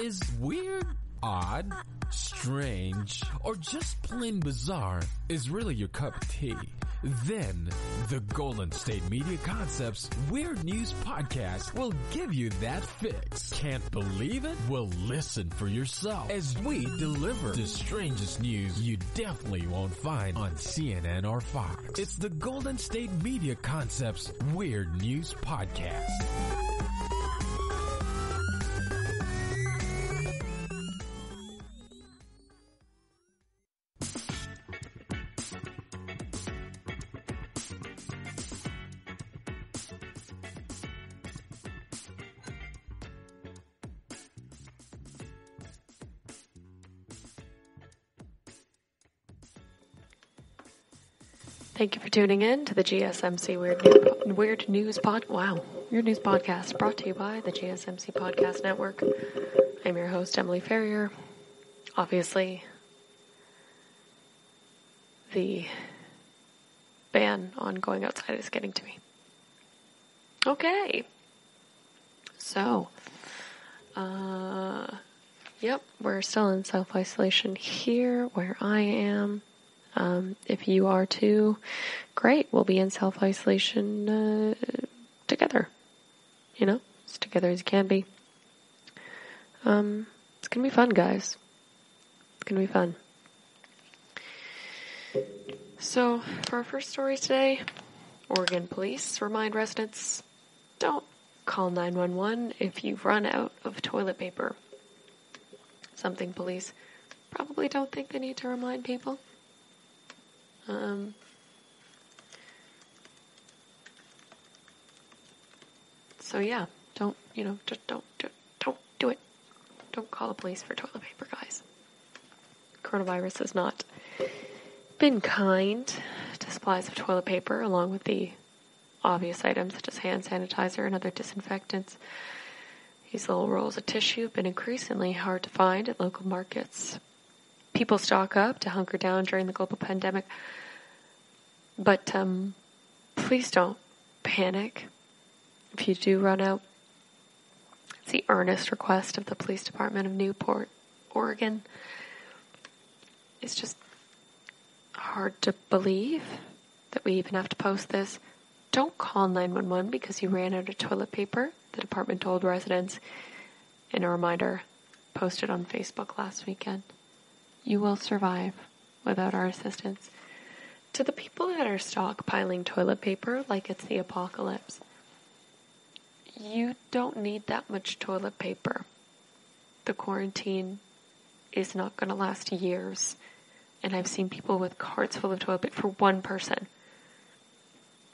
is weird, odd, strange, or just plain bizarre is really your cup of tea, then the Golden State Media Concepts Weird News Podcast will give you that fix. Can't believe it? Well, listen for yourself as we deliver the strangest news you definitely won't find on CNN or Fox. It's the Golden State Media Concepts Weird News Podcast. Thank you for tuning in to the GSMC Weird News Podcast, brought to you by the GSMC Podcast Network. I'm your host, Emily Ferrier. Obviously, the ban on going outside is getting to me. Okay. So, we're still in self-isolation here where I am. If you are too, great. We'll be in self-isolation together. You know, as together as you can be. It's going to be fun, guys. It's going to be fun. So, for our first story today, Oregon police remind residents, don't call 911 if you run out of toilet paper. Something police probably don't think they need to remind people. So yeah, don't do it. Don't call the police for toilet paper, guys. Coronavirus has not been kind to supplies of toilet paper, along with the obvious items such as hand sanitizer and other disinfectants. These little rolls of tissue have been increasingly hard to find at local markets. People stock up to hunker down during the global pandemic. But please don't panic if you do run out. It's the earnest request of the Police Department of Newport, Oregon. It's just hard to believe that we even have to post this. Don't call 911 because you ran out of toilet paper, the department told residents in a reminder posted on Facebook last weekend. You will survive without our assistance. To the people that are stockpiling toilet paper like it's the apocalypse, you don't need that much toilet paper. The quarantine is not going to last years. And I've seen people with carts full of toilet paper for one person.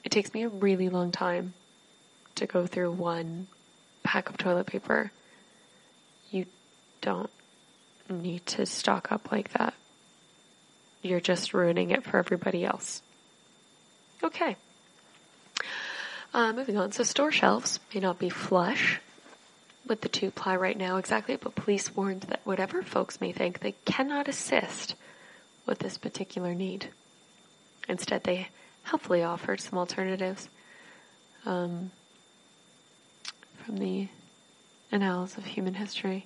It takes me a really long time to go through one pack of toilet paper. You don't need to stock up like that. You're just ruining it for everybody else. Okay. Moving on. So store shelves may not be flush with the 2-ply right now exactly, but police warned that whatever folks may think, they cannot assist with this particular need. Instead, they helpfully offered some alternatives from the annals of human history.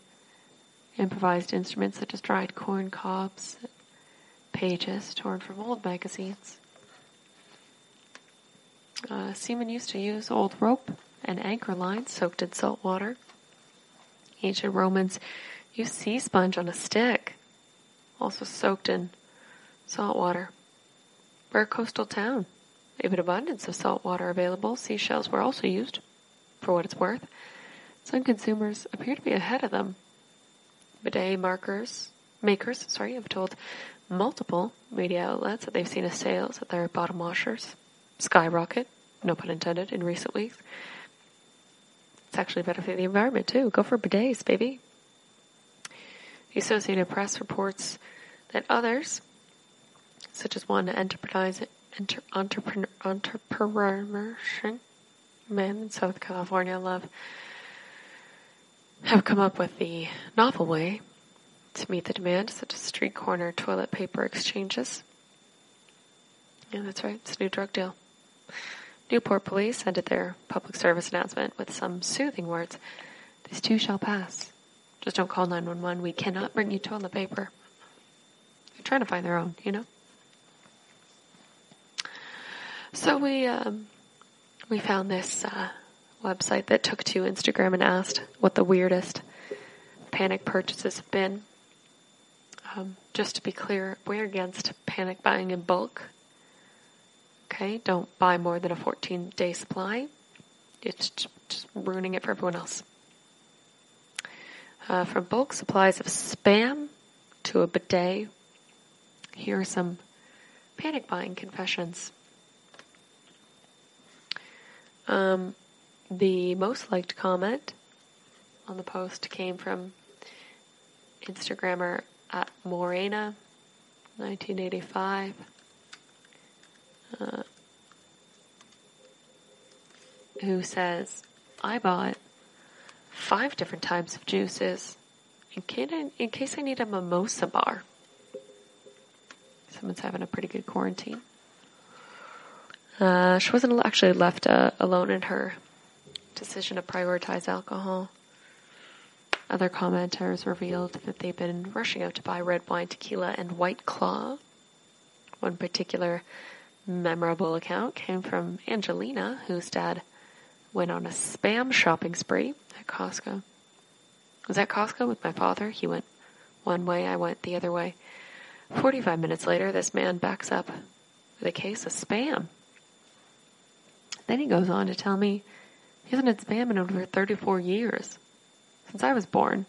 Improvised instruments such as dried corn cobs, pages torn from old magazines. Seamen used to use old rope and anchor lines soaked in salt water. Ancient Romans used sea sponge on a stick, also soaked in salt water. We're a coastal town. They have an abundance of salt water available. Seashells were also used, for what it's worth. Some consumers appear to be ahead of them. Bidet makers have told multiple media outlets that they've seen a sales at their bottom washers skyrocket, no pun intended, in recent weeks. It's actually better for the environment too. Go for bidets, baby. The Associated Press reports that others, such as one entrepreneurship man in South California, have come up with the novel way to meet the demand, such as street corner toilet paper exchanges. Yeah, that's right. It's a new drug deal. Newport police ended their public service announcement with some soothing words. This too shall pass. Just don't call 911. We cannot bring you toilet paper. They're trying to find their own, you know? So we found this website that took to Instagram and asked what the weirdest panic purchases have been. Just to be clear, we're against panic buying in bulk. Okay, don't buy more than a 14-day supply. It's just ruining it for everyone else. From bulk supplies of Spam to a bidet, here are some panic buying confessions. The most liked comment on the post came from Instagrammer at Morena, 1985. Who says, I bought 5 different types of juices in case I need a mimosa bar. Someone's having a pretty good quarantine. She wasn't actually left alone in her decision to prioritize alcohol. Other commenters revealed that they've been rushing out to buy red wine, tequila, and White Claw. One particular memorable account came from Angelina, whose dad went on a Spam shopping spree at Costco. I was at Costco with my father. He went one way, I went the other way. 45 minutes later, this man backs up with a case of Spam. Then he goes on to tell me he hasn't had Spam in over 34 years. Since I was born,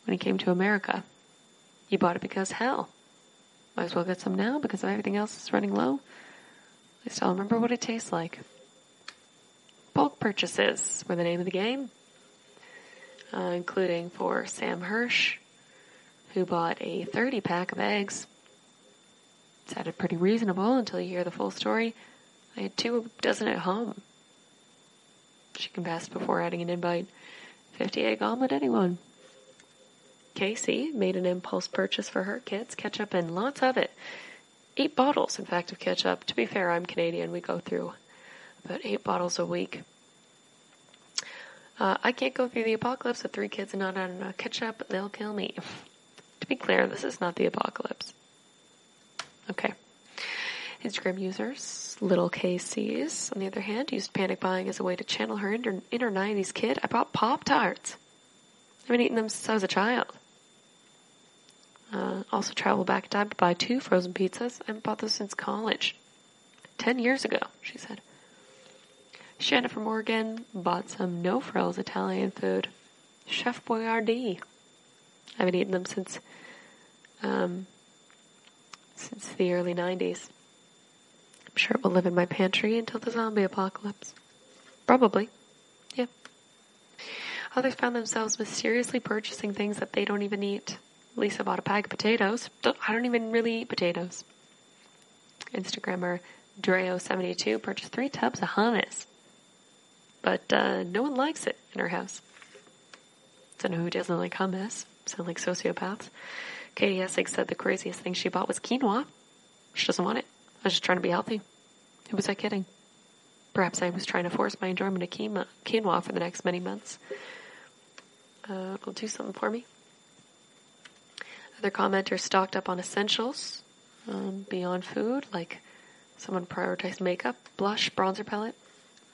when he came to America. He bought it because, hell, might as well get some now because everything else is running low. I still remember what it tastes like. Bulk purchases were the name of the game, including for Sam Hirsch, who bought a 30-pack of eggs. Sounded pretty reasonable until you hear the full story. I had 2 dozen at home. She confessed before adding an invite. 50-egg omelet, anyone? Casey made an impulse purchase for her kids, ketchup and lots of it. 8 bottles, in fact, of ketchup. To be fair, I'm Canadian. We go through about 8 bottles a week. I can't go through the apocalypse with 3 kids and not on ketchup. They'll kill me. To be clear, this is not the apocalypse. Okay. Instagram users, Little KC's, on the other hand, used panic buying as a way to channel her inner 90s kid. I bought Pop-Tarts. I've been eating them since I was a child. Also traveled back in time to buy 2 frozen pizzas. I haven't bought those since college. 10 years ago, she said. Shanna from Oregon bought some no-frills Italian food. Chef Boyardee. I haven't eaten them since the early 90s. I'm sure it will live in my pantry until the zombie apocalypse. Probably. Yeah. Others found themselves mysteriously purchasing things that they don't even eat. Lisa bought a bag of potatoes. I don't even really eat potatoes. Instagrammer Dreo72 purchased 3 tubs of hummus. But no one likes it in her house. Don't know who doesn't like hummus. Sound like sociopaths. Katie Essig said the craziest thing she bought was quinoa. She doesn't want it. I was just trying to be healthy. Who was I kidding? Perhaps I was trying to force my enjoyment of quinoa for the next many months. It'll do something for me. Other commenters stocked up on essentials beyond food, like someone prioritized makeup, blush, bronzer palette,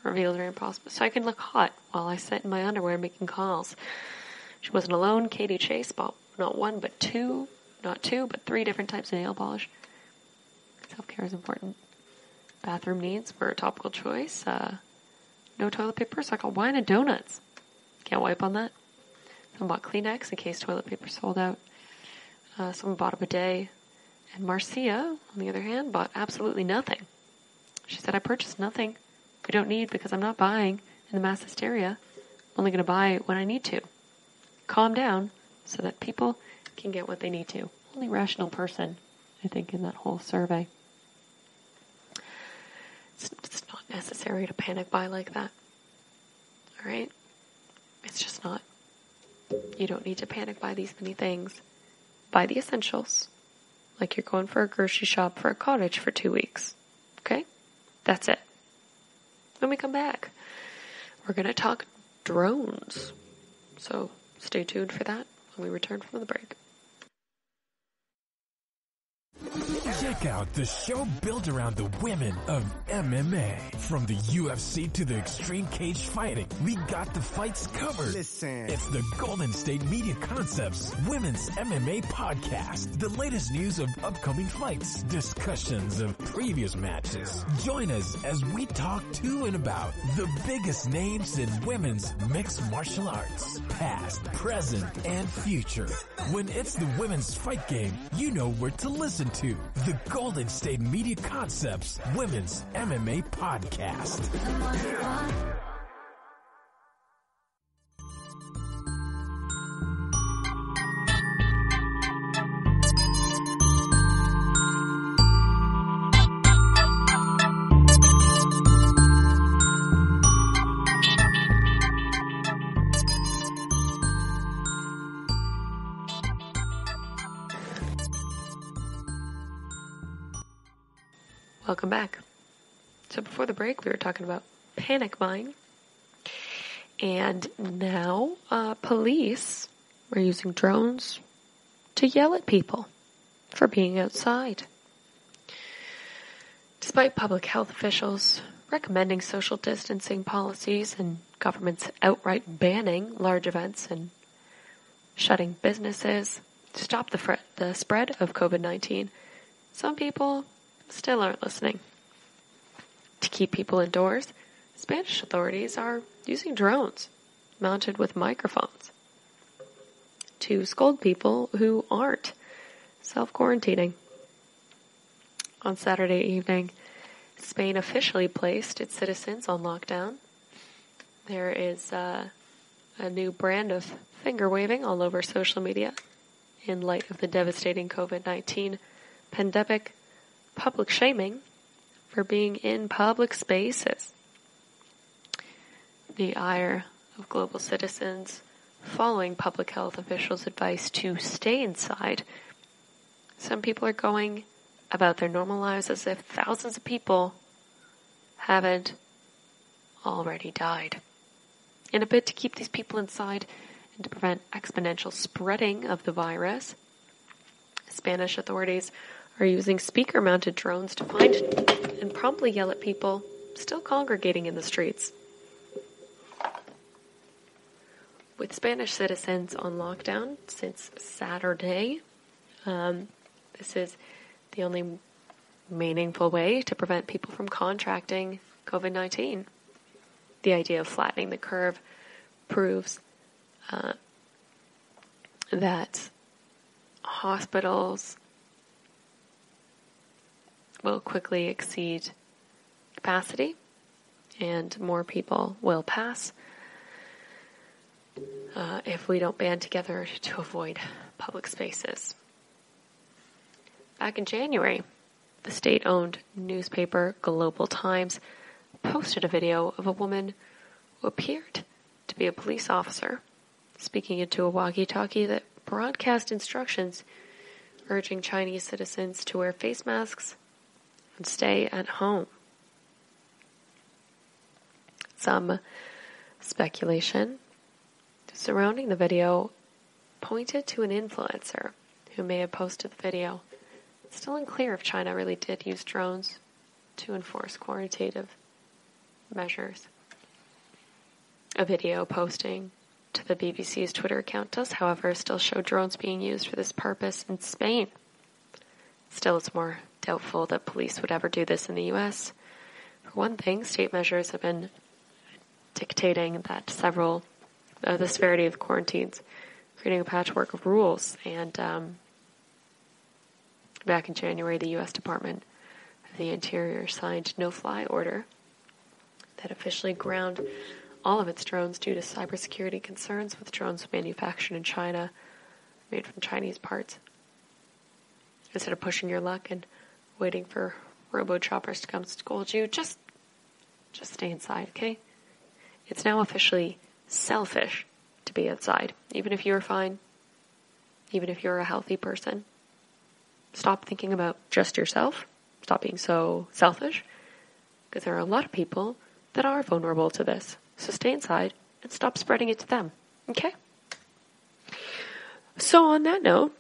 revealed her impossible, so I can look hot while I sit in my underwear making calls. She wasn't alone. Katie Chase bought not 1 but 2, not 2 but 3 different types of nail polish. Self-care is important. Bathroom needs were a topical choice. No toilet paper, so I got wine and donuts. Can't wipe on that. Someone bought Kleenex in case toilet paper sold out. Someone bought a bidet. And Marcia, on the other hand, bought absolutely nothing. She said, I purchased nothing we don't need because I'm not buying in the mass hysteria. I'm only going to buy when I need to. Calm down so that people can get what they need to. Only rational person, I think, in that whole survey. It's not necessary to panic buy like that. All right? It's just not. You don't need to panic buy these many things. Buy the essentials. Like you're going for a grocery shop for a cottage for 2 weeks. Okay? That's it. When we come back, we're going to talk drones. So stay tuned for that. when we return from the break. Check out the show built around the women of MMA. From the UFC to the extreme cage fighting, we got the fights covered. Listen. It's the Golden State Media Concepts Women's MMA Podcast. The latest news of upcoming fights, discussions of previous matches. Join us as we talk to and about the biggest names in women's mixed martial arts, past, present, and future. When it's the women's fight game, you know where to listen to. The Golden State Media Concepts Women's MMA Podcast. Welcome back. So before the break, we were talking about panic buying. And now police are using drones to yell at people for being outside. Despite public health officials recommending social distancing policies and governments outright banning large events and shutting businesses to stop the spread of COVID-19, some people still aren't listening. To keep people indoors, Spanish authorities are using drones mounted with microphones to scold people who aren't self-quarantining. On Saturday evening, Spain officially placed its citizens on lockdown. There is a new brand of finger waving all over social media in light of the devastating COVID-19 pandemic. Public shaming for being in public spaces. The ire of global citizens following public health officials' advice to stay inside. Some people are going about their normal lives as if thousands of people haven't already died. In a bid to keep these people inside and to prevent exponential spreading of the virus, Spanish authorities are using speaker-mounted drones to find and promptly yell at people still congregating in the streets. With Spanish citizens on lockdown since Saturday, this is the only meaningful way to prevent people from contracting COVID-19. The idea of flattening the curve proves that hospitals will quickly exceed capacity and more people will pass if we don't band together to avoid public spaces. Back in January, the state-owned newspaper Global Times posted a video of a woman who appeared to be a police officer speaking into a walkie-talkie that broadcast instructions urging Chinese citizens to wear face masks and stay at home. Some speculation surrounding the video pointed to an influencer who may have posted the video. It's still unclear if China really did use drones to enforce quarantine measures. A video posting to the BBC's Twitter account does, however, still show drones being used for this purpose in Spain. Still, it's more doubtful that police would ever do this in the U.S. For one thing, state measures have been dictating that the severity of quarantines, creating a patchwork of rules. And back in January, the U.S. Department of the Interior signed no-fly order that officially ground all of its drones due to cybersecurity concerns with drones manufactured in China, made from Chinese parts. Instead of pushing your luck and waiting for robo-choppers to come scold you, just stay inside, okay? It's now officially selfish to be outside, even if you're fine, even if you're a healthy person. Stop thinking about just yourself. Stop being so selfish, because there are a lot of people that are vulnerable to this. So stay inside and stop spreading it to them, okay? So on that note,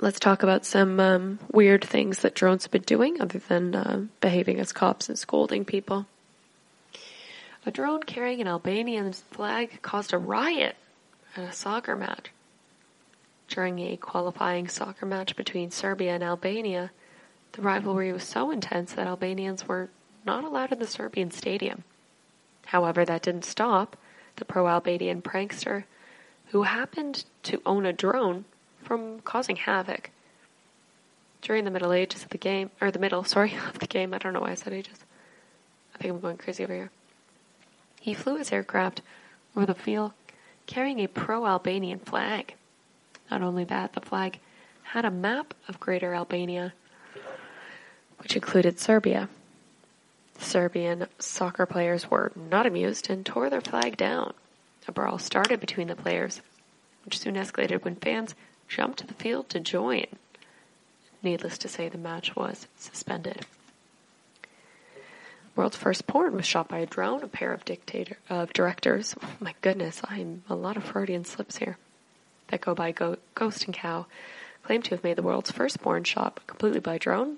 let's talk about some weird things that drones have been doing other than behaving as cops and scolding people. A drone carrying an Albanian flag caused a riot at a soccer match. During a qualifying soccer match between Serbia and Albania, the rivalry was so intense that Albanians were not allowed in the Serbian stadium. However, that didn't stop the pro-Albanian prankster, who happened to own a drone, from causing havoc. During the middle of the game, I don't know why I said ages. I think I'm going crazy over here. He flew his aircraft over the field carrying a pro-Albanian flag. Not only that, the flag had a map of Greater Albania, which included Serbia. Serbian soccer players were not amused and tore their flag down. A brawl started between the players, which soon escalated when fans jumped to the field to join. Needless to say, the match was suspended. World's first porn was shot by a drone. A pair of directors, oh my goodness, I'm a lot of Freudian slips here, that go by Ghost and Cow, claim to have made the world's first porn shot completely by drone.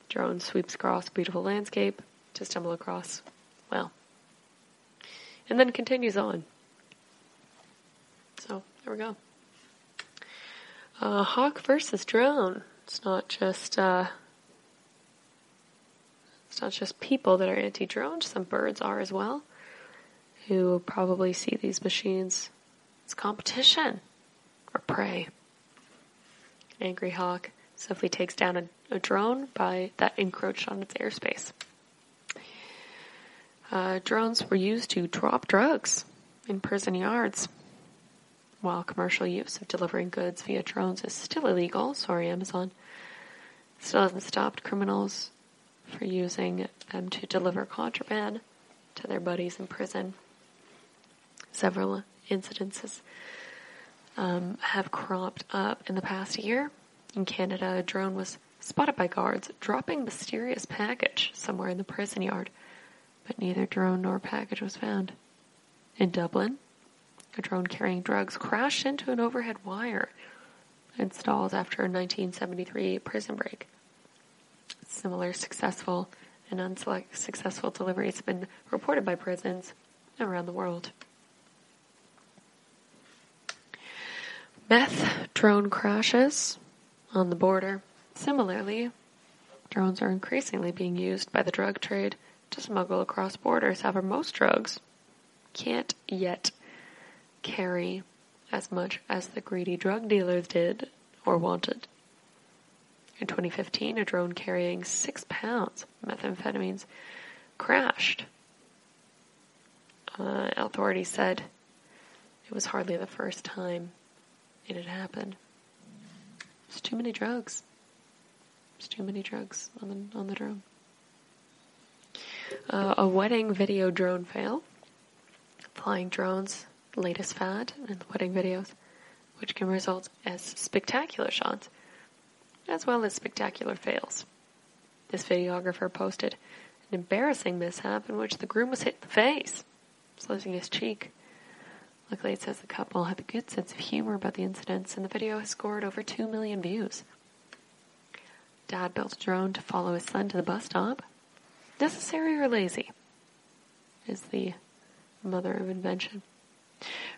Drone sweeps across a beautiful landscape to stumble across, well, and then continues on. So, there we go. Hawk versus drone. It's not just people that are anti-drone. Some birds are as well, who probably see these machines as competition or prey. Angry hawk simply takes down a drone that encroached on its airspace. Drones were used to drop drugs in prison yards. While commercial use of delivering goods via drones is still illegal, sorry Amazon, it still hasn't stopped criminals for using them to deliver contraband to their buddies in prison. Several incidences have cropped up in the past year. In Canada, a drone was spotted by guards dropping a mysterious package somewhere in the prison yard, but neither drone nor package was found. In Dublin, a drone carrying drugs crashed into an overhead wire installed after a 1973 prison break. Similar successful and unsuccessful deliveries have been reported by prisons around the world. Meth drone crashes on the border. Similarly, drones are increasingly being used by the drug trade to smuggle across borders. However, most drugs can't yet carry as much as the greedy drug dealers did or wanted. In 2015, a drone carrying 6 pounds of methamphetamines crashed. Authorities said it was hardly the first time it had happened. There's too many drugs. There's too many drugs on the drone. A wedding video drone fail. Flying drones, latest fad in the wedding videos, which can result as spectacular shots as well as spectacular fails. This videographer posted an embarrassing mishap in which the groom was hit in the face, slicing his cheek. Luckily, it says the couple had a good sense of humor about the incidents, and the video has scored over 2 million views. Dad built a drone to follow his son to the bus stop. Necessary or lazy? Is the mother of invention.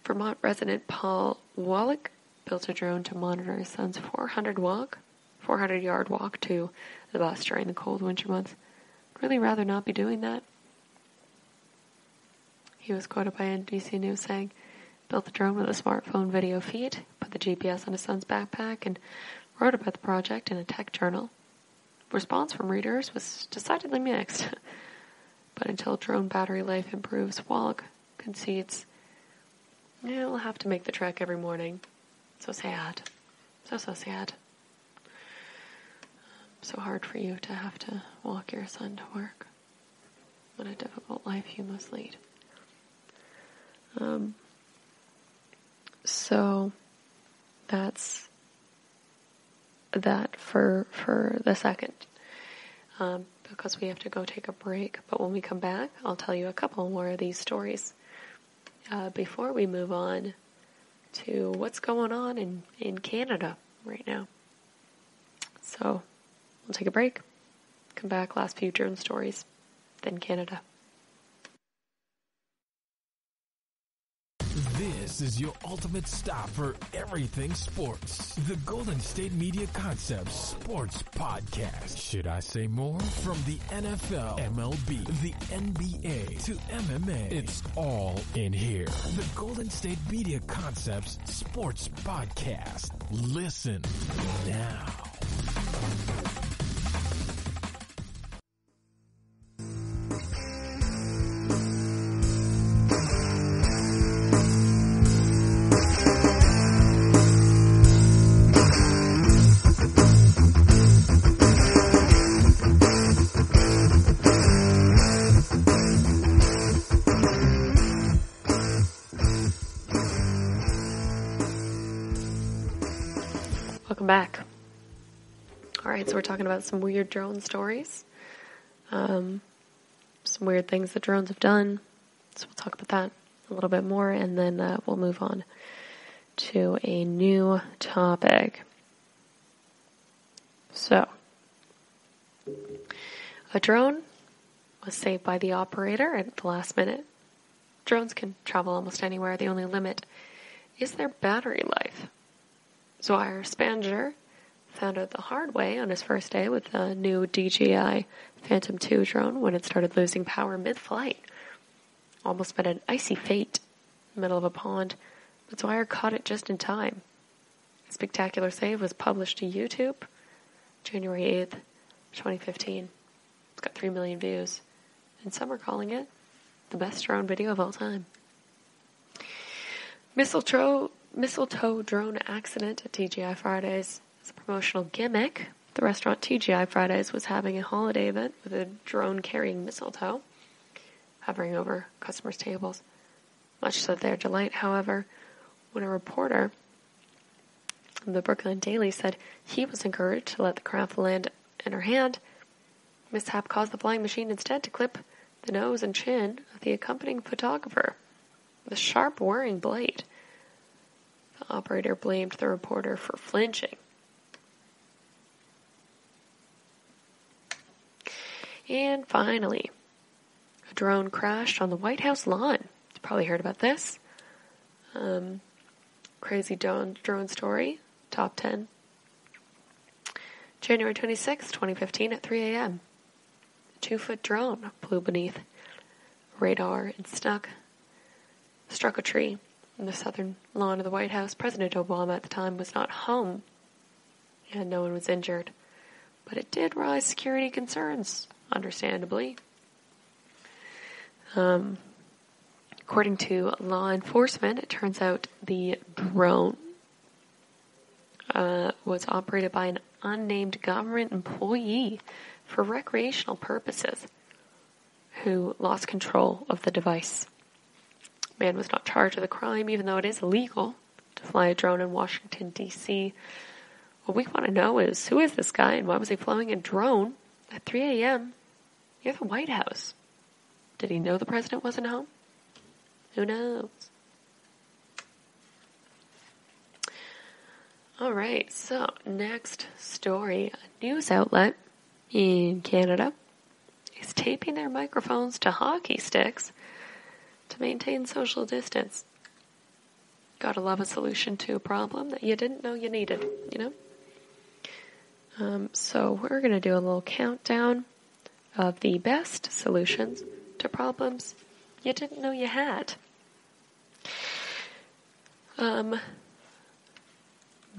Vermont resident Paul Wallach built a drone to monitor his son's 400-yard walk to the bus during the cold winter months. I'd really rather not be doing that. He was quoted by NBC News saying, built the drone with a smartphone video feed, put the GPS on his son's backpack, and wrote about the project in a tech journal. Response from readers was decidedly mixed. But until drone battery life improves, Wallach concedes, we'll have to make the trek every morning. So sad. So sad. So hard for you to have to walk your son to work. What a difficult life you must lead. So that's that for the second. Because we have to go take a break. But when we come back, I'll tell you a couple more of these stories. Before we move on, to what's going on in Canada right now. So we'll take a break, come back, last few drone stories, then Canada. This is your ultimate stop for everything sports. The Golden State Media Concepts Sports Podcast. Should I say more? From the NFL, MLB, the NBA to MMA, it's all in here. The Golden State Media Concepts Sports Podcast. Listen now. Welcome back. Alright, so we're talking about some weird drone stories. Some weird things that drones have done. So we'll talk about that a little bit more, and then we'll move on to a new topic. So, a drone was saved by the operator at the last minute. Drones can travel almost anywhere. The only limit is their battery life. Zwire Spanger found out the hard way on his first day with the new DJI Phantom 2 drone when it started losing power mid-flight. Almost met an icy fate in the middle of a pond, but Zwire caught it just in time. The spectacular save was published to YouTube January 8th, 2015. It's got 3 million views, and some are calling it the best drone video of all time. Mistletoe drone accident at TGI Fridays is a promotional gimmick. The restaurant TGI Fridays was having a holiday event with a drone carrying mistletoe hovering over customers' tables. Much to their delight, however, when a reporter from the Brooklyn Daily said he was encouraged to let the craft land in her hand, mishap caused the flying machine instead to clip the nose and chin of the accompanying photographer with a sharp whirring blade. The operator blamed the reporter for flinching. And finally, a drone crashed on the White House lawn. You probably heard about this. Crazy drone story, top 10. January 26, 2015 at 3 a.m. A 2-foot drone flew beneath radar and struck a tree in the southern lawn of the White House. President Obama at the time was not home, and no one was injured. But it did raise security concerns, understandably. According to law enforcement, it turns out the drone was operated by an unnamed government employee for recreational purposes who lost control of the device. Man was not charged with a crime, even though it is illegal to fly a drone in Washington, D.C. What we want to know is, who is this guy and why was he flying a drone at 3 a.m. near the White House? Did he know the president wasn't home? Who knows? Alright, so next story. A news outlet in Canada is taping their microphones to hockey sticks to maintain social distance. Gotta love a solution to a problem that you didn't know you needed, you know? So we're going to do a little countdown of the best solutions to problems you didn't know you had.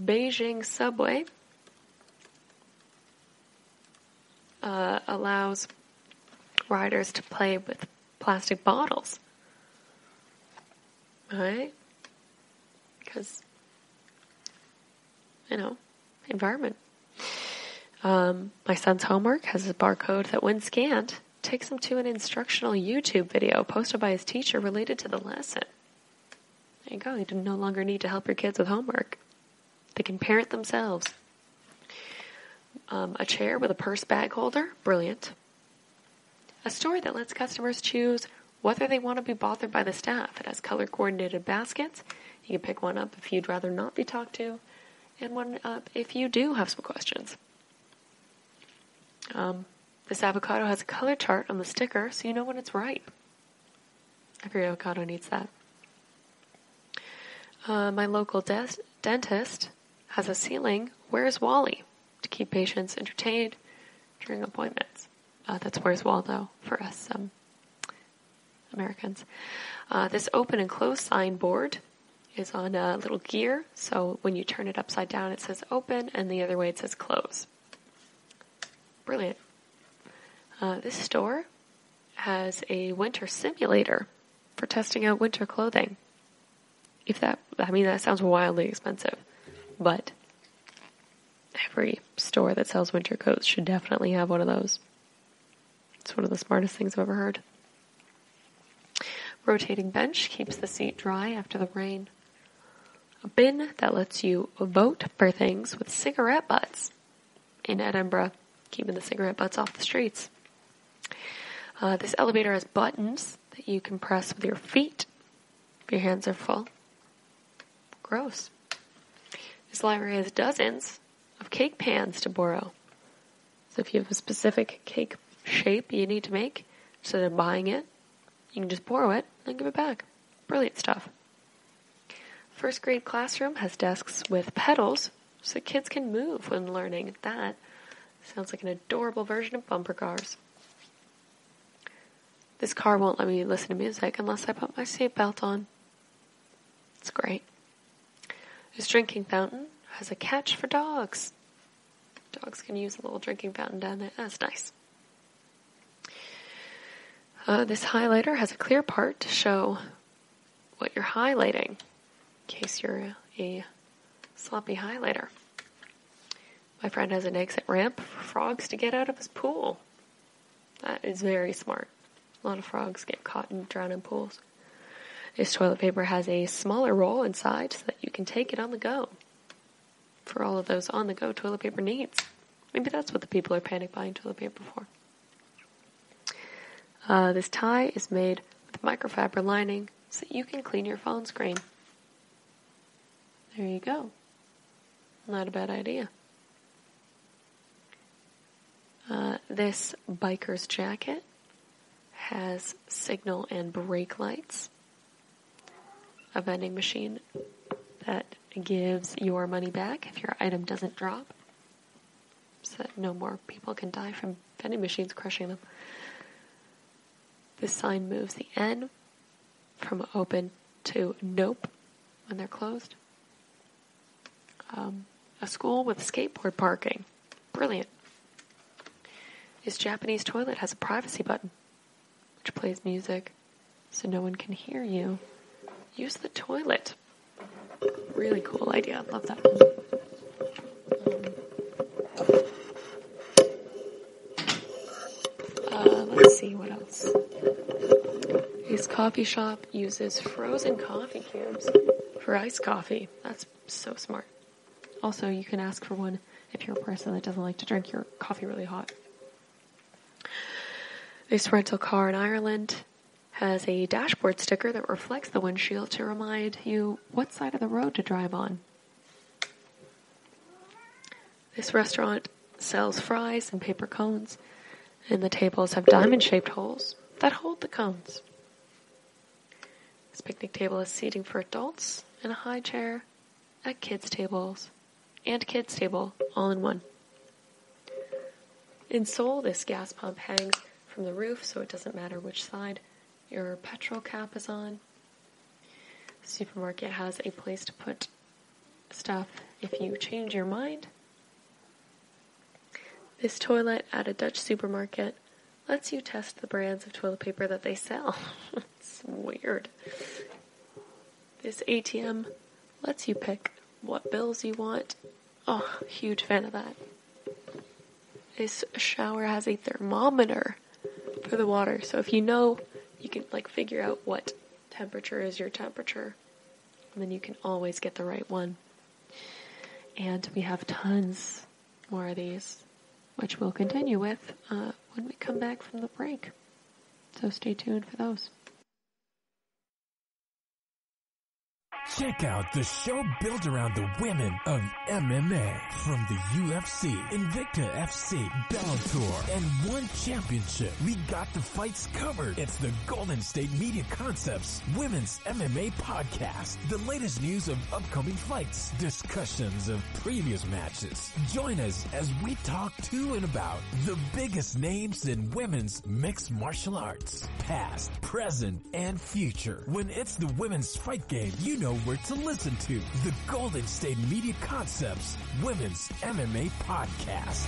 Beijing subway allows riders to play with plastic bottles. Right? Because, environment. My son's homework has a barcode that, when scanned, takes him to an instructional YouTube video posted by his teacher related to the lesson. There you go. You no longer need to help your kids with homework. They can parent themselves. A chair with a purse bag holder. Brilliant. A store that lets customers choose whether they want to be bothered by the staff. It has color-coordinated baskets. You can pick one up if you'd rather not be talked to, and one up if you do have some questions. This avocado has a color chart on the sticker, so you know when it's ripe. Every avocado needs that. My local dentist has a ceiling, "Where's Wally?" to keep patients entertained during appointments. That's "Where's Waldo" for us Americans. This open and close signboard is on a little gear, so when you turn it upside down it says open, and the other way it says close. Brilliant. This store has a winter simulator for testing out winter clothing. That sounds wildly expensive, but every store that sells winter coats should definitely have one of those. It's one of the smartest things I've ever heard. Rotating bench keeps the seat dry after the rain. A bin that lets you vote for things with cigarette butts in Edinburgh, keeping the cigarette butts off the streets. This elevator has buttons that you can press with your feet if your hands are full. Gross. This library has dozens of cake pans to borrow. So if you have a specific cake shape you need to make, instead of buying it, you can just borrow it and give it back. Brilliant stuff. First grade classroom has desks with pedals so kids can move when learning. That sounds like an adorable version of bumper cars. This car won't let me listen to music unless I put my seatbelt on. It's great. This drinking fountain has a catch for dogs. Dogs can use a little drinking fountain down there. That's nice. This highlighter has a clear part to show what you're highlighting, in case you're a sloppy highlighter. My friend has an exit ramp for frogs to get out of his pool. That is very smart. A lot of frogs get caught and drown in pools. This toilet paper has a smaller roll inside so that you can take it on the go. For all of those on-the-go toilet paper needs. Maybe that's what the people are panic buying toilet paper for. This tie is made with microfiber lining so that you can clean your phone screen. There you go. Not a bad idea. This biker's jacket has signal and brake lights. A vending machine that gives your money back if your item doesn't drop, so that no more people can die from vending machines crushing them. This sign moves the N from open to nope when they're closed. A school with skateboard parking. Brilliant. This Japanese toilet has a privacy button, which plays music so no one can hear you use the toilet. Really cool idea. Love that. Let's see what else. His coffee shop uses frozen coffee cubes for iced coffee. That's so smart. Also, you can ask for one if you're a person that doesn't like to drink your coffee really hot. This rental car in Ireland has a dashboard sticker that reflects the windshield to remind you what side of the road to drive on. This restaurant sells fries and paper cones, and the tables have diamond-shaped holes that hold the cones. This picnic table is seating for adults and a high chair at kids' tables and kids' table all in one. In Seoul, this gas pump hangs from the roof so it doesn't matter which side your petrol cap is on. The supermarket has a place to put stuff if you change your mind. This toilet at a Dutch supermarket lets you test the brands of toilet paper that they sell. It's weird. This ATM lets you pick what bills you want. Oh, huge fan of that. This shower has a thermometer for the water, so if you know, you can figure out what temperature is your temperature, and then you can always get the right one. And we have tons more of these, which we'll continue with when we come back from the break. So stay tuned for those. Check out the show built around the women of MMA. From the UFC, Invicta FC, Bellator, and One Championship. We got the fights covered. It's the Golden State Media Concepts Women's MMA Podcast. The latest news of upcoming fights, discussions of previous matches. Join us as we talk to and about the biggest names in women's mixed martial arts. Past, present, and future. When it's the women's fight game, you know where to listen to. The Golden State Media Concepts Women's MMA Podcast.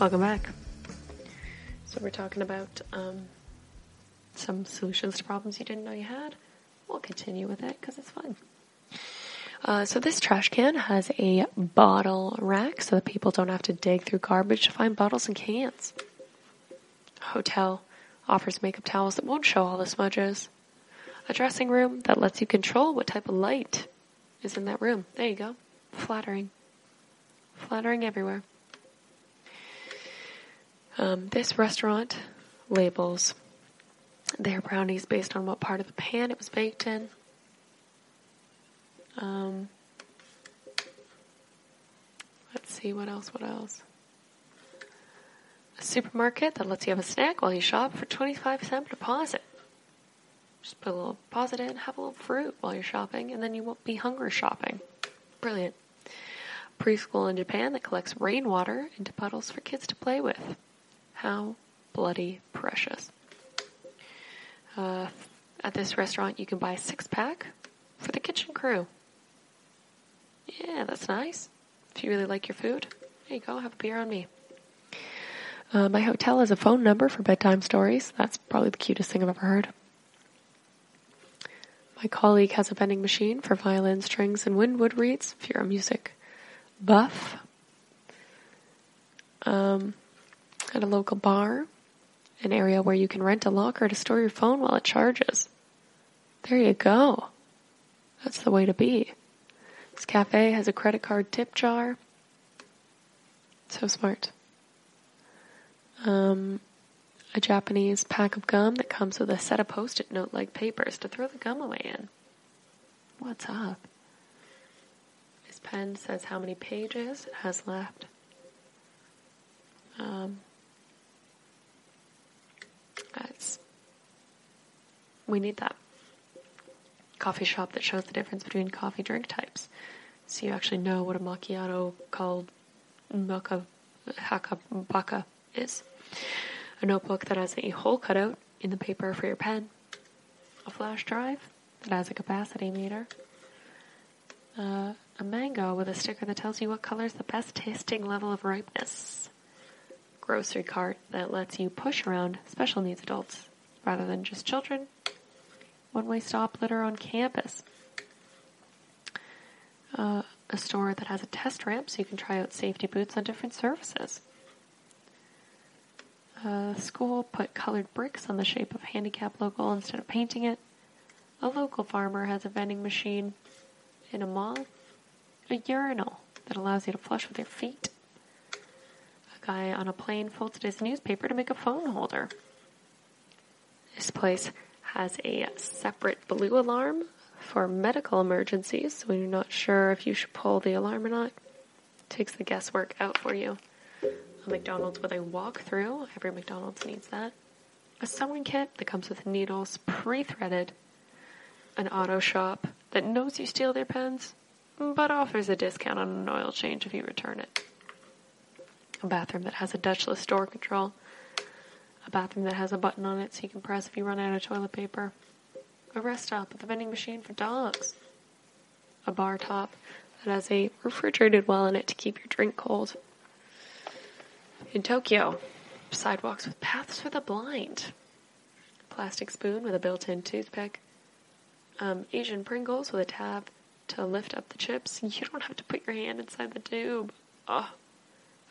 Welcome back. So we're talking about some solutions to problems you didn't know you had. We'll continue with it because it's fun. So this trash can has a bottle rack so that people don't have to dig through garbage to find bottles and cans. A hotel offers makeup towels that won't show all the smudges. A dressing room that lets you control what type of light is in that room. There you go. Flattering. Flattering everywhere. This restaurant labels their brownies based on what part of the pan it was baked in. Let's see, what else? A supermarket that lets you have a snack while you shop for 25% deposit. Just put a little deposit in, have a little fruit while you're shopping, and then you won't be hungry shopping. Brilliant. Preschool in Japan that collects rainwater into puddles for kids to play with. How bloody precious. At this restaurant, you can buy a 6-pack for the kitchen crew. Yeah, that's nice. If you really like your food, there you go, have a beer on me. My hotel has a phone number for bedtime stories. That's probably the cutest thing I've ever heard. My colleague has a vending machine for violin strings and windwood reeds, if you're a music buff. At a local bar, an area where you can rent a locker to store your phone while it charges. There you go. That's the way to be. This cafe has a credit card tip jar. So smart. A Japanese pack of gum that comes with a set of post-it note-like papers to throw the gum away in. What's up? His pen says how many pages it has left. We need that. Coffee shop that shows the difference between coffee drink types. So you actually know what a macchiato called mocha baka is. A notebook that has a hole cut out in the paper for your pen. A flash drive that has a capacity meter. A mango with a sticker that tells you what color is the best tasting level of ripeness. Grocery cart that lets you push around special needs adults rather than just children. One-way stop litter on campus. A store that has a test ramp so you can try out safety boots on different surfaces. School put colored bricks on the shape of handicap logo instead of painting it. A local farmer has a vending machine in a mall. A urinal that allows you to flush with your feet. A guy on a plane folded his newspaper to make a phone holder. This place has a separate blue alarm for medical emergencies when you're not sure if you should pull the alarm or not. Takes the guesswork out for you. A McDonald's with a walk-through. Every McDonald's needs that. A sewing kit that comes with needles pre-threaded. An auto shop that knows you steal their pens, but offers a discount on an oil change if you return it. A bathroom that has a Dutchless door control. A bathroom that has a button on it so you can press if you run out of toilet paper. A rest stop with a vending machine for dogs. A bar top that has a refrigerated well in it to keep your drink cold. In Tokyo, sidewalks with paths for the blind. A plastic spoon with a built-in toothpick. Asian Pringles with a tab to lift up the chips, you don't have to put your hand inside the tube. Oh.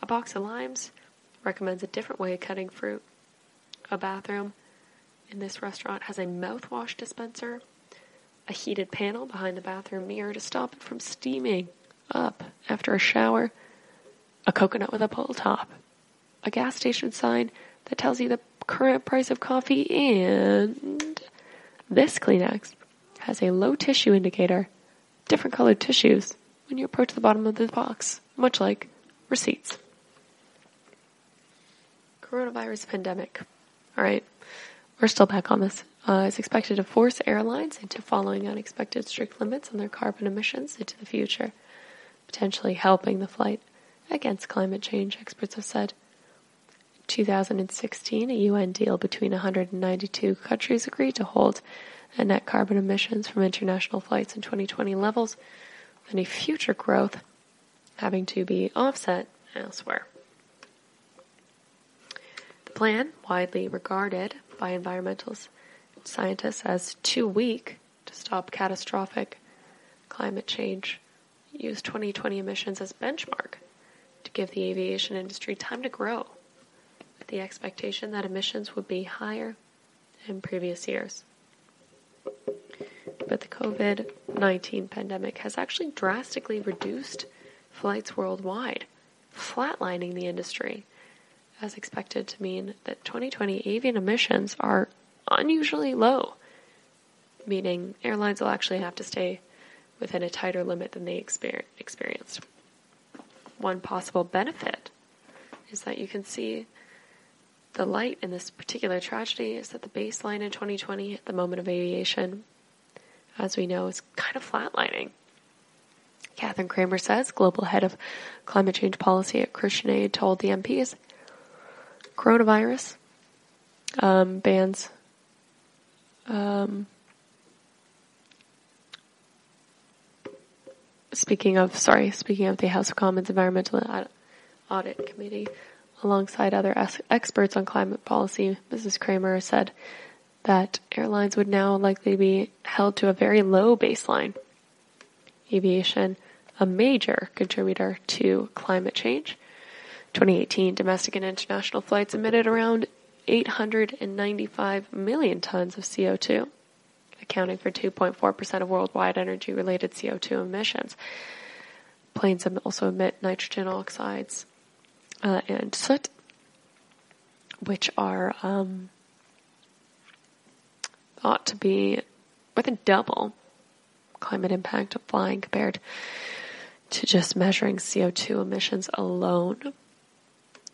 A box of limes recommends a different way of cutting fruit. A bathroom in this restaurant has a mouthwash dispenser, a heated panel behind the bathroom mirror to stop it from steaming up after a shower, a coconut with a pull top, a gas station sign that tells you the current price of coffee, and this Kleenex has a low tissue indicator, different colored tissues when you approach the bottom of the box, much like receipts. Coronavirus pandemic. All right, we're still back on this. It's expected to force airlines into following unexpected strict limits on their carbon emissions into the future, potentially helping the fight against climate change, experts have said. In 2016, a UN deal between 192 countries agreed to hold a net carbon emissions from international flights in 2020 levels, and a future growth having to be offset elsewhere. The plan, widely regarded by environmental scientists as too weak to stop catastrophic climate change, used 2020 emissions as benchmark to give the aviation industry time to grow, with the expectation that emissions would be higher in previous years. But the COVID-19 pandemic has actually drastically reduced flights worldwide, flatlining the industry, as expected to mean that 2020 avian emissions are unusually low, meaning airlines will actually have to stay within a tighter limit than they experienced. One possible benefit is that you can see the light in this particular tragedy is that the baseline in 2020 at the moment of aviation, as we know, is kind of flatlining. Catherine Kramer says, global head of climate change policy at Christian Aid, told the MPs, coronavirus bans Speaking of the House of Commons Environmental Audit Committee, alongside other experts on climate policy, Mrs. Kramer said that airlines would now likely be held to a very low baseline. Aviation, a major contributor to climate change. 2018, domestic and international flights emitted around 895 million tons of CO2, accounting for 2.4% of worldwide energy-related CO2 emissions. Planes also emit nitrogen oxides and soot, which are thought to be more than double climate impact of flying compared to just measuring CO2 emissions alone.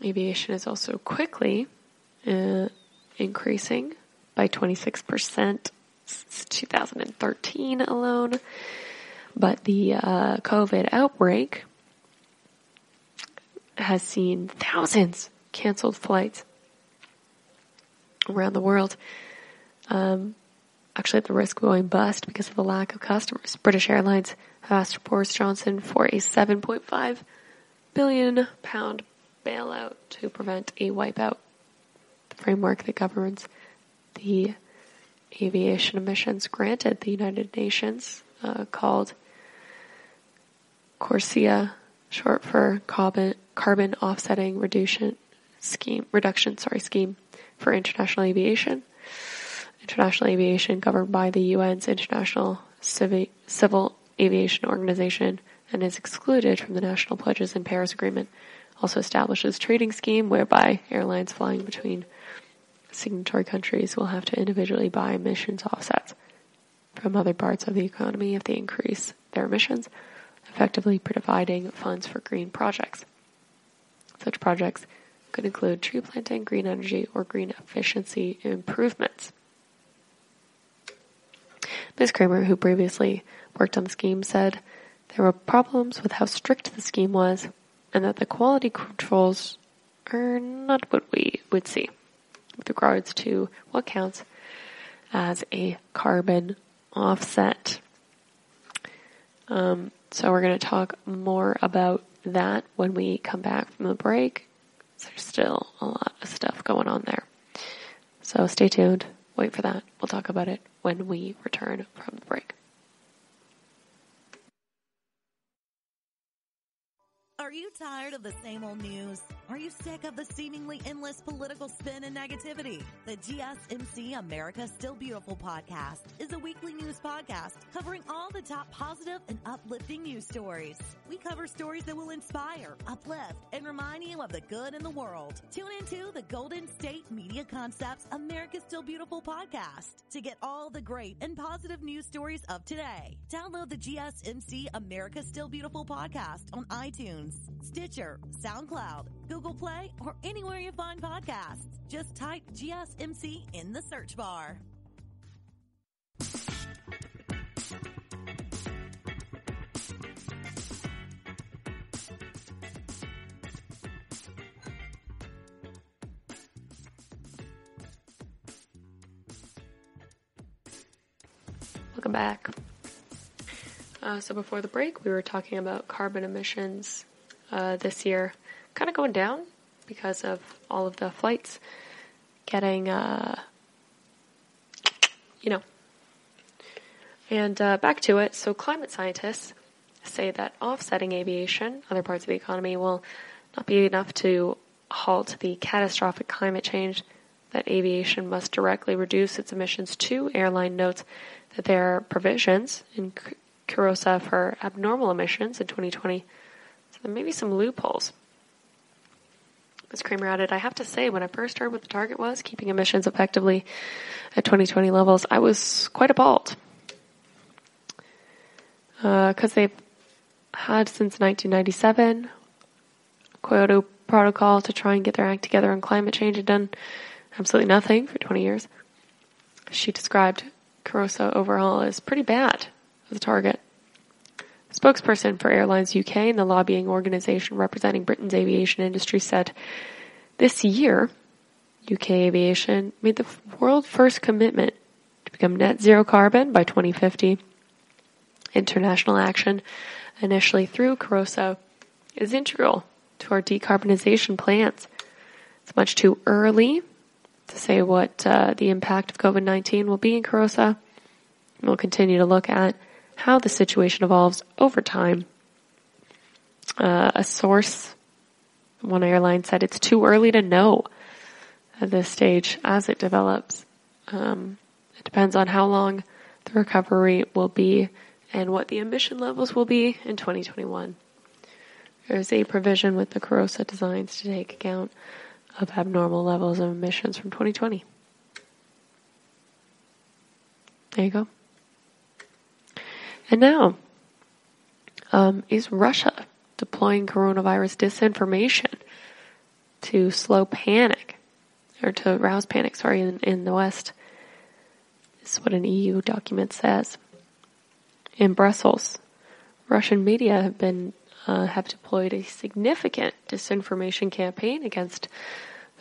Aviation is also quickly increasing by 26% since 2013 alone. But the COVID outbreak has seen thousands canceled flights around the world. Actually at the risk of going bust because of the lack of customers. British Airlines have asked Boris Johnson for a £7.5 billion bailout to prevent a wipeout. The framework that governs the aviation emissions granted the United Nations, called CORSIA, short for Carbon Offsetting Reduction Scheme for International Aviation. International aviation governed by the UN's International Civil Aviation Organization and is excluded from the national pledges and Paris Agreement. Also establishes trading scheme whereby airlines flying between signatory countries will have to individually buy emissions offsets from other parts of the economy if they increase their emissions, effectively providing funds for green projects. Such projects could include tree planting, green energy, or green efficiency improvements. Ms. Kramer, who previously worked on the scheme, said there were problems with how strict the scheme was and that the quality controls are not what we would see with regards to what counts as a carbon offset. So we're going to talk more about that when we come back from the break. There's still a lot of stuff going on there. So stay tuned. Wait for that. We'll talk about it when we return from the break. Are you tired of the same old news? Are you sick of the seemingly endless political spin and negativity? The GSMC America's Still Beautiful podcast is a weekly news podcast covering all the top positive and uplifting news stories. We cover stories that will inspire, uplift, and remind you of the good in the world. Tune into the Golden State Media Concepts America's Still Beautiful podcast to get all the great and positive news stories of today. Download the GSMC America's Still Beautiful podcast on iTunes, Stitcher, SoundCloud, Google Play, or anywhere you find podcasts. Just type GSMC in the search bar. Welcome back. So before the break, we were talking about carbon emissions this year kind of going down because of all of the flights getting, And back to it. So climate scientists say that offsetting aviation, other parts of the economy, will not be enough to halt the catastrophic climate change that aviation must directly reduce its emissions to. Airline notes that there are provisions in CUROSA for abnormal emissions in 2020. So there may be some loopholes. Ms. Kramer added, I have to say, when I first heard what the target was, keeping emissions effectively at 2020 levels, I was quite appalled. Because they've had since 1997 Kyoto Protocol to try and get their act together on climate change and done absolutely nothing for 20 years. She described CUROSA overall as pretty bad as a target. Spokesperson for Airlines UK and the lobbying organization representing Britain's aviation industry said, this year, UK aviation made the world's first commitment to become net zero carbon by 2050. International action, initially through CUROSA, is integral to our decarbonization plans. It's much too early to say what the impact of COVID-19 will be in CUROSA. We'll continue to look at how the situation evolves over time. A source, one airline said, it's too early to know at this stage as it develops. It depends on how long the recovery will be and what the emission levels will be in 2021. There's a provision with the CUROSA designs to take account of abnormal levels of emissions from 2020. There you go. And now, is Russia deploying coronavirus disinformation to slow panic, or to rouse panic, in the West? This is what an EU document says. In Brussels, Russian media have deployed a significant disinformation campaign against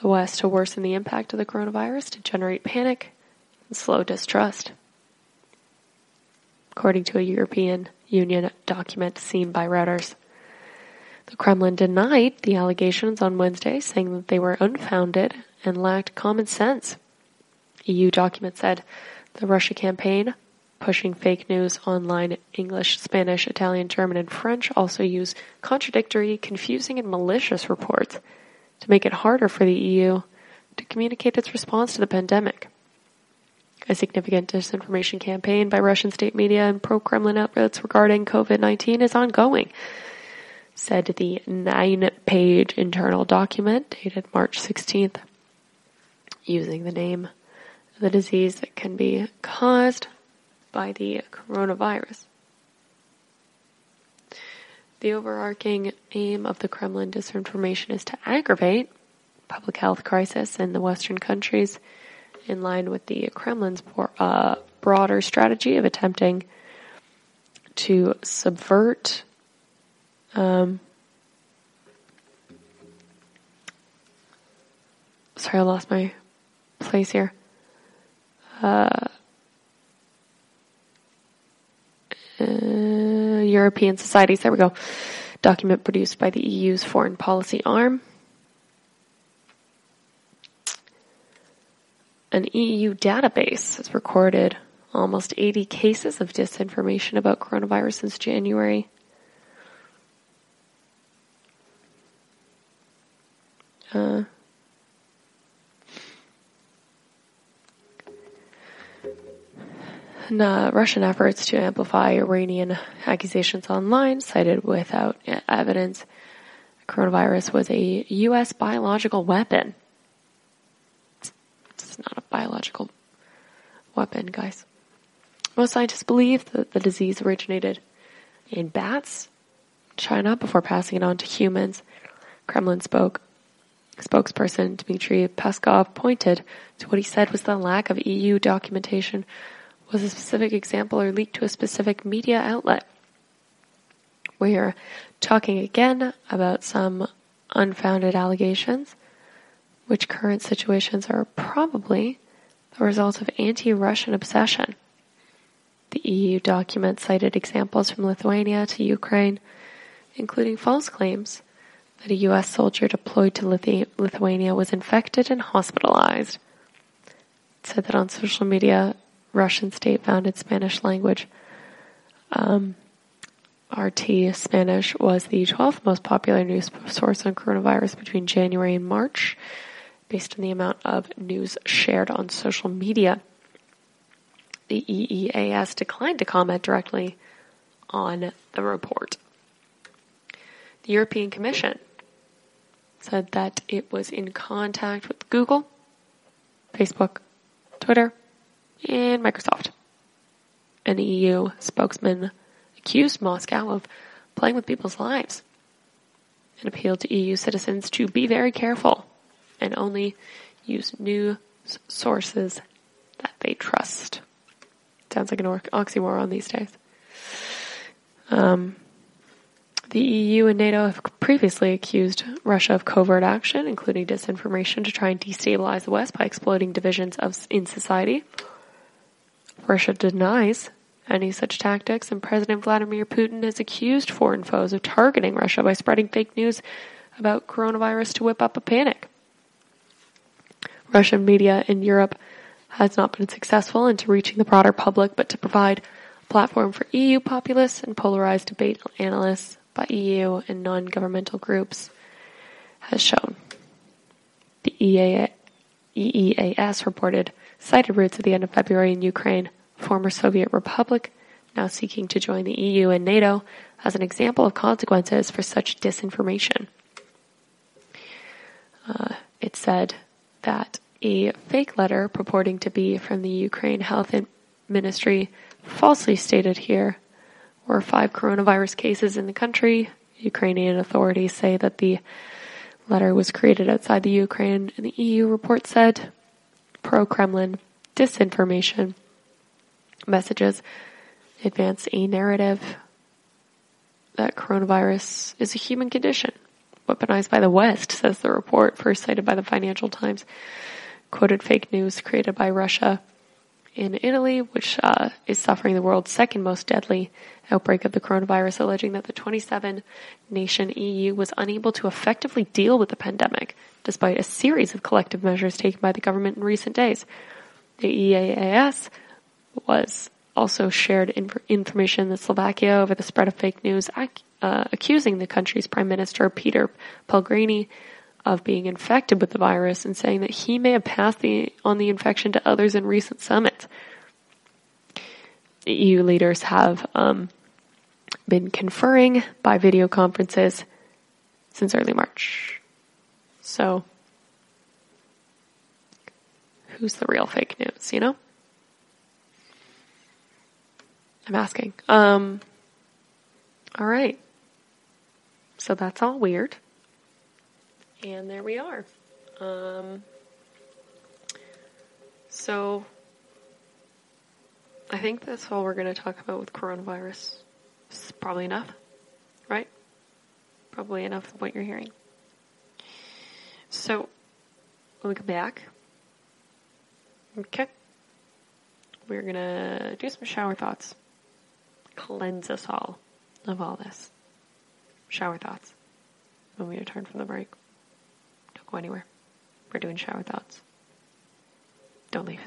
the West to worsen the impact of the coronavirus, to generate panic and slow distrust, according to a European Union document seen by Reuters. The Kremlin denied the allegations on Wednesday, saying that they were unfounded and lacked common sense. EU document said the Russia campaign, pushing fake news online in English, Spanish, Italian, German, and French, also use contradictory, confusing, and malicious reports to make it harder for the EU to communicate its response to the pandemic. A significant disinformation campaign by Russian state media and pro-Kremlin outlets regarding COVID-19 is ongoing, said the 9-page internal document dated March 16th, using the name of the disease that can be caused by the coronavirus. The overarching aim of the Kremlin disinformation is to aggravate public health crisis in the Western countries, in line with the Kremlin's broader strategy of attempting to subvert sorry, I lost my place here. European societies, there we go. Document produced by the EU's foreign policy arm. An EU database has recorded almost 80 cases of disinformation about coronavirus since January. Russian efforts to amplify Iranian accusations online cited without evidence coronavirus was a U.S. biological weapon. It's not a biological weapon, guys. Most scientists believe that the disease originated in bats, China, before passing it on to humans. Kremlin spokesperson Dmitry Peskov pointed to what he said was the lack of EU documentation was a specific example or leaked to a specific media outlet. We are talking again about some unfounded allegations, which current situations are probably the result of anti-Russian obsession. The EU document cited examples from Lithuania to Ukraine, including false claims that a U.S. soldier deployed to Lithuania was infected and hospitalized. It said that on social media, Russian state-founded Spanish language RT Spanish was the 12th most popular news source on coronavirus between January and March, based on the amount of news shared on social media. The EEAS declined to comment directly on the report. The European Commission said that it was in contact with Google, Facebook, Twitter, and Microsoft. An EU spokesman accused Moscow of playing with people's lives and appealed to EU citizens to be very careful and only use news sources that they trust. Sounds like an oxymoron these days. The EU and NATO have previously accused Russia of covert action, including disinformation, to try and destabilize the West by exploiting divisions in society. Russia denies any such tactics, and President Vladimir Putin has accused foreign foes of targeting Russia by spreading fake news about coronavirus to whip up a panic. Russian media in Europe has not been successful into reaching the broader public, but to provide a platform for EU populists and polarized debate analysts by EU and non-governmental groups has shown. The EEAS cited roots at the end of February in Ukraine, a former Soviet republic now seeking to join the EU and NATO, as an example of consequences for such disinformation. It said that a fake letter purporting to be from the Ukraine Health Ministry falsely stated here were 5 coronavirus cases in the country. Ukrainian authorities say that the letter was created outside the Ukraine, and the EU report said pro-Kremlin disinformation messages advance a narrative that coronavirus is a human condition, weaponized by the West, says the report, first cited by the Financial Times, quoted fake news created by Russia in Italy, which is suffering the world's second most deadly outbreak of the coronavirus, alleging that the 27-nation EU was unable to effectively deal with the pandemic, despite a series of collective measures taken by the government in recent days. The EEAS was also shared information in Slovakia over the spread of fake news, accusing the country's Prime Minister, Peter Pellegrini, of being infected with the virus and saying that he may have passed on the infection to others in recent summits. The EU leaders have been conferring by video conferences since early March. So, who's the real fake news, you know? I'm asking. All right. So that's all weird. And there we are. So I think that's all we're going to talk about with coronavirus. This is probably enough, right? Probably enough of what you're hearing. So when we come back, okay, we're going to do some shower thoughts. Cleanse us all of all this. Shower thoughts. When we return from the break. Don't go anywhere. We're doing shower thoughts. Don't leave.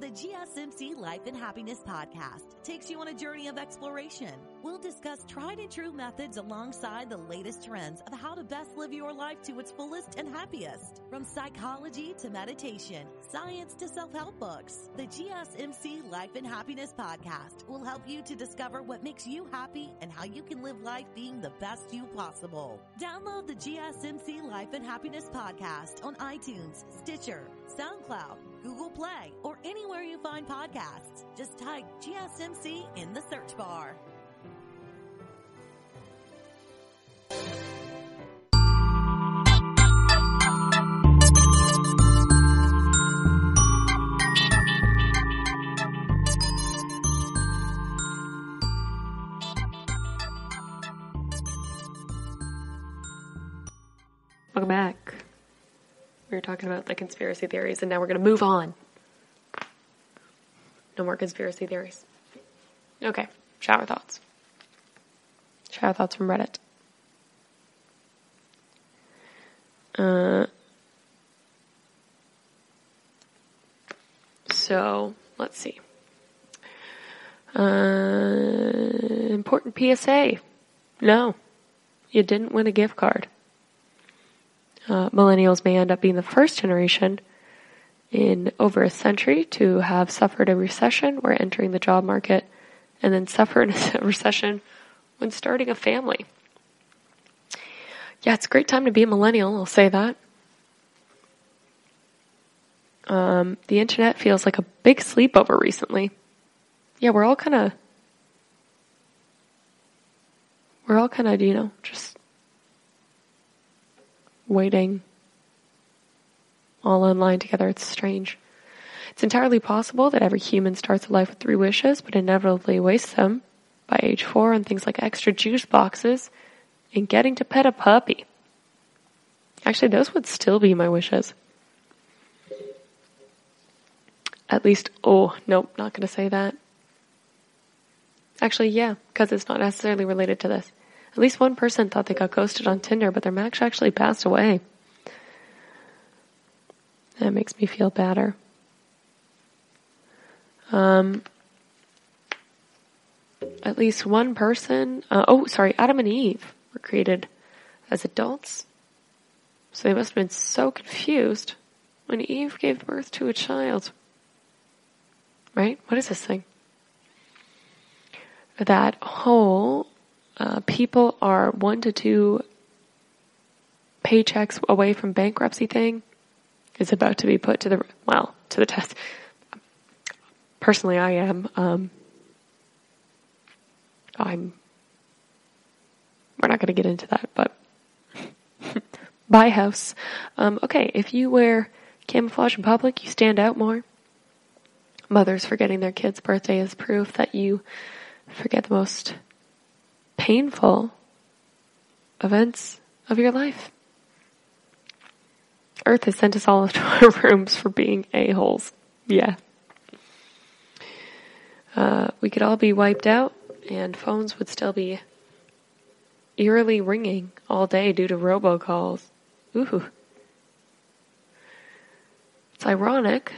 The GSMC Life and Happiness podcast takes you on a journey of exploration. We'll discuss tried and true methods alongside the latest trends of how to best live your life to its fullest and happiest. From psychology to meditation, science to self-help books, the GSMC Life and Happiness podcast will help you to discover what makes you happy and how you can live life being the best you possible. Download the GSMC Life and Happiness podcast on iTunes, Stitcher, SoundCloud, Google Play, or anywhere you find podcasts. Just type GSMC in the search bar. Welcome back. We were talking about the conspiracy theories, and now we're going to move on. No more conspiracy theories. Okay, shower thoughts. Shower thoughts from Reddit. So, let's see. Important PSA. No, you didn't win a gift card. Millennials may end up being the first generation in over a century to have suffered a recession or entering the job market, and then suffered a recession when starting a family. Yeah, it's a great time to be a millennial, I'll say that. The internet feels like a big sleepover recently. Yeah, we're all kind of, just waiting all online together. It's strange. It's entirely possible that every human starts a life with 3 wishes, but inevitably wastes them by age 4 on things like extra juice boxes and getting to pet a puppy. Actually, those would still be my wishes. At least, nope, not going to say that. Actually, yeah, because it's not necessarily related to this. At least one person thought they got ghosted on Tinder, but their match actually passed away. That makes me feel better. At least one person, Adam and Eve were created as adults. So they must have been so confused when Eve gave birth to a child. Right? What is this thing? That whole people are 1 to 2 paychecks away from bankruptcy thing is about to be put to the test. Personally, I am. We're not going to get into that, but buy a house. Okay, if you wear camouflage in public, you stand out more. Mothers forgetting their kid's birthday is proof that you forget the most painful events of your life. Earth has sent us all to our rooms for being a-holes. Yeah. We could all be wiped out, and phones would still be eerily ringing all day due to robocalls. Ooh. It's ironic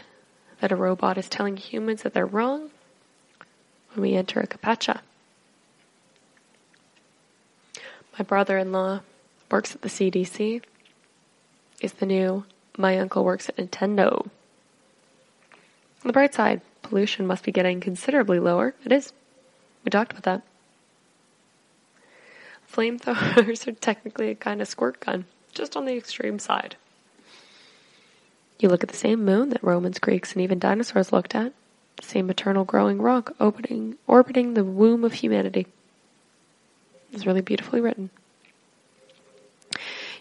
that a robot is telling humans that they're wrong when we enter a CAPTCHA. My brother-in-law works at the CDC. Is the new my uncle works at Nintendo. On the bright side, pollution must be getting considerably lower. It is. We talked about that. Flamethrowers are technically a kind of squirt gun, just on the extreme side. You look at the same moon that Romans, Greeks, and even dinosaurs looked at, the same eternal growing rock orbiting the womb of humanity. It's really beautifully written.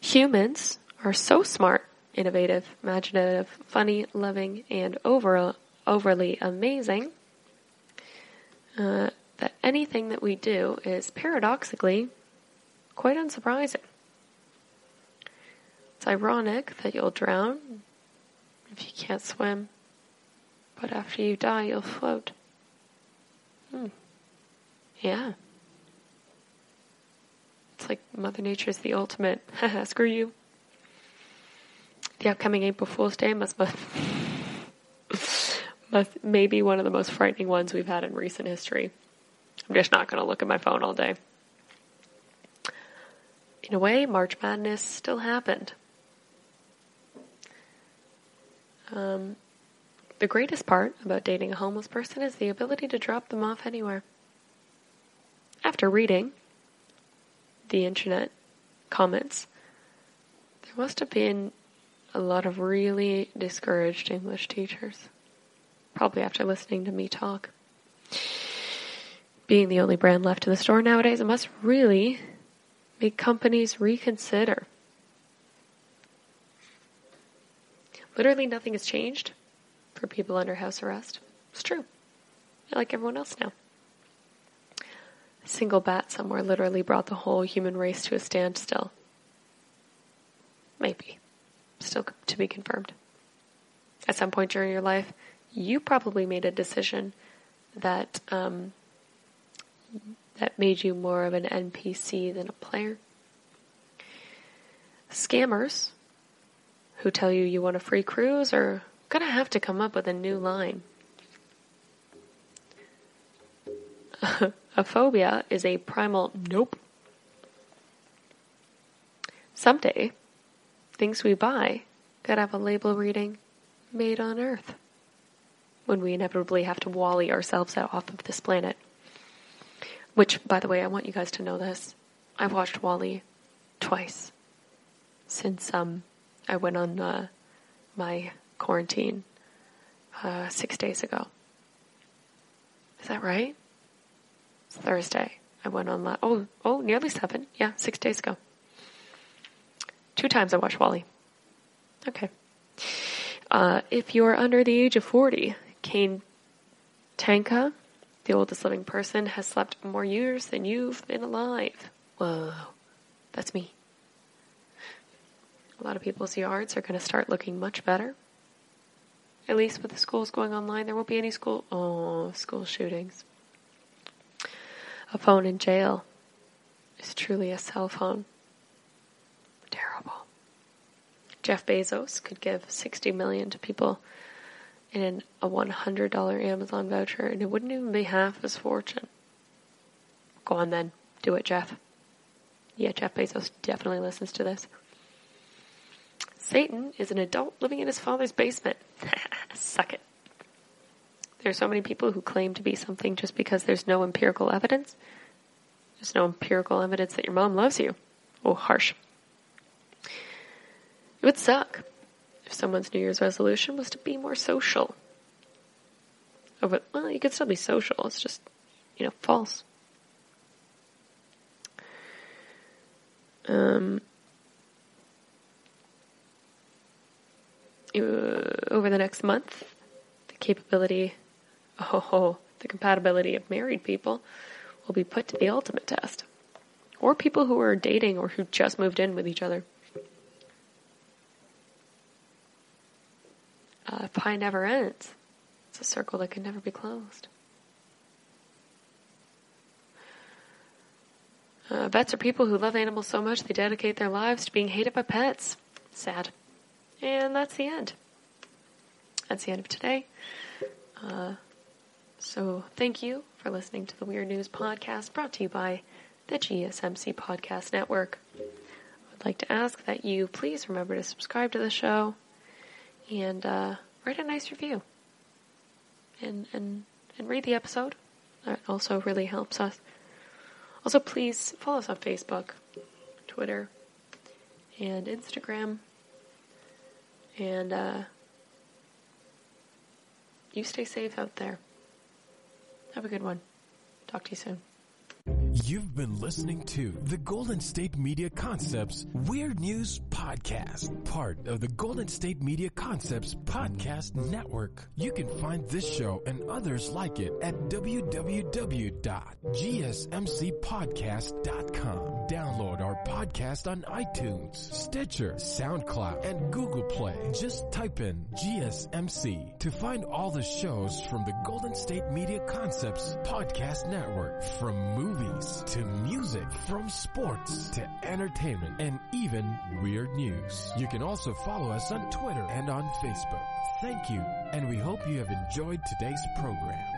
Humans are so smart, innovative, imaginative, funny, loving, and overly amazing that anything that we do is paradoxically quite unsurprising. It's ironic that you'll drown if you can't swim, but after you die, you'll float. Yeah. It's like Mother Nature's the ultimate. Screw you. The upcoming April Fool's Day must That's maybe one of the most frightening ones we've had in recent history. I'm just not going to look at my phone all day. In a way, March Madness still happened. The greatest part about dating a homeless person is the ability to drop them off anywhere. After reading the internet comments, there must have been a lot of really discouraged English teachers. Probably after listening to me talk. Being the only brand left in the store nowadays, it must really make companies reconsider. Literally nothing has changed for people under house arrest. It's true. They're like everyone else now. A single bat somewhere literally brought the whole human race to a standstill. Maybe. Still to be confirmed. At some point during your life, you probably made a decision that that made you more of an NPC than a player. Scammers who tell you you want a free cruise are gonna have to come up with a new line. A phobia is a primal nope. Someday, things we buy gotta have a label reading, made on Earth, when we inevitably have to wally ourselves out off of this planet. Which, by the way, I want you guys to know this. I've watched WALL-E twice since I went on my quarantine 6 days ago. Is that right? It's Thursday. I went on nearly 7. Yeah, 6 days ago. 2 times I watched WALL-E. Okay. If you're under the age of 40, Kane Tanka, the oldest living person, has slept more years than you've been alive. Whoa, that's me. A lot of people's yards are going to start looking much better. At least with the schools going online, there won't be any school shootings. A phone in jail is truly a cell phone. Terrible. Jeff Bezos could give $60 million to people in a $100 Amazon voucher, and it wouldn't even be half his fortune. Go on then. Do it, Jeff. Yeah, Jeff Bezos definitely listens to this. Satan is an adult living in his father's basement. Suck it. There's so many people who claim to be something just because there's no empirical evidence. There's no empirical evidence that your mom loves you. Oh, harsh. It would suck if someone's New Year's resolution was to be more social. Oh, but, well, you could still be social. It's just, false. Over the next month, the compatibility of married people will be put to the ultimate test. Or people who are dating or who just moved in with each other. Pie never ends. It's a circle that can never be closed. Vets are people who love animals so much they dedicate their lives to being hated by pets. Sad. And that's the end. That's the end of today. So thank you for listening to the Weird News Podcast, brought to you by the GSMC Podcast Network. I'd like to ask that you please remember to subscribe to the show and write a nice review. And read the episode. That also really helps us. Also, please follow us on Facebook, Twitter, and Instagram. And you stay safe out there. Have a good one. Talk to you soon. You've been listening to the Golden State Media Concepts Weird News Podcast, part of the Golden State Media Concepts Podcast Network. You can find this show and others like it at www.gsmcpodcast.com. Download our podcast on iTunes, Stitcher, SoundCloud, and Google Play. Just type in GSMC to find all the shows from the Golden State Media Concepts Podcast Network, from movies to music music, from sports to entertainment, and even weird news. You can also follow us on Twitter and on Facebook. Thank you, and we hope you have enjoyed today's program.